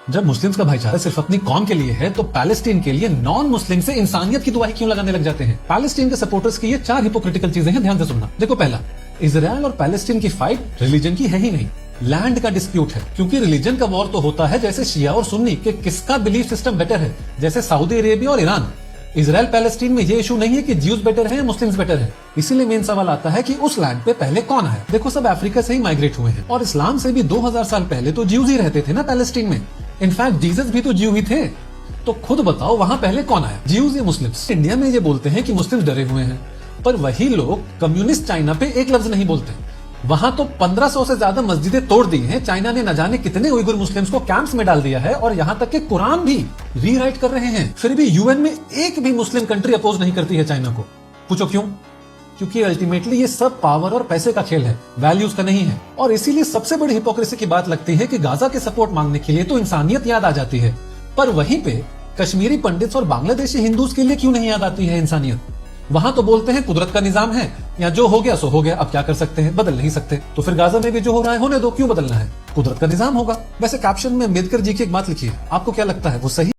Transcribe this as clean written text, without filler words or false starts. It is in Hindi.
जब मुस्लिम्स का भाईचारा सिर्फ अपनी कौम के लिए है तो पैलेस्टीन के लिए नॉन मुस्लिम से इंसानियत की दुआई क्यों लगाने लग जाते हैं? पैलेस्टीन के सपोर्टर्स की ये 4 हिपोक्रिटिकल चीजें हैं, ध्यान से सुनना। देखो, पहला, इजराइल और पैलेस्टीन की फाइट रिलीजन की है ही नहीं, लैंड का डिस्प्यूट है। क्योंकि रिलीजन का वॉर तो होता है जैसे शिया और सुन्नी के किसका बिलीफ सिस्टम बेटर है, जैसे सऊदी अरेबिया और ईरान। इजराइल पैलेस्टीन में ये इशू नहीं है कि ज्यूज बेटर है या मुस्लिम्स बेटर है। इसीलिए मेन सवाल आता है कि उस लैंड पे पहले कौन आया? देखो, सब अफ्रीका से ही माइग्रेट हुए हैं और इस्लाम से भी 2000 साल पहले तो ज्यूज ही रहते थे ना पैलेस्टीन में। इनफैक्ट जीसस भी तो ज्यू ही थे। तो खुद बताओ, वहां पहले कौन आया, ज्यूज या मुस्लिम्स? इंडिया में ये बोलते हैं कि मुस्लिम्स डरे हुए हैं, पर वही लोग कम्युनिस्ट चाइना पे एक लफ्ज नहीं बोलते। वहां तो 1500 से ज्यादा मस्जिदें तोड़ दी हैं। चाइना ने न जाने कितने उइगुर मुस्लिम्स को कैंप्स में डाल दिया है और यहाँ तक कि कुरान भी रीराइट कर रहे हैं। फिर भी यूएन में एक भी मुस्लिम कंट्री अपोज नहीं करती है चाइना को। पूछो क्यों? क्योंकि अल्टीमेटली ये सब पावर और पैसे का खेल है, वैल्यूज का नहीं है। और इसीलिए सबसे बड़ी हिपोक्रेसी की बात लगती है कि गाजा के सपोर्ट मांगने के लिए तो इंसानियत याद आ जाती है, पर वहीं पे कश्मीरी पंडित्स और बांग्लादेशी हिंदूज के लिए क्यों नहीं याद आती है इंसानियत? वहां तो बोलते हैं कुदरत का निजाम है, या जो हो गया सो हो गया, अब क्या कर सकते हैं, बदल नहीं सकते। तो फिर गाजा में भी जो हो रहा है होने दो, क्यों बदलना है? कुदरत का निजाम होगा। वैसे कैप्शन में अम्बेडकर जी की एक बात लिखी है, आपको क्या लगता है वो सही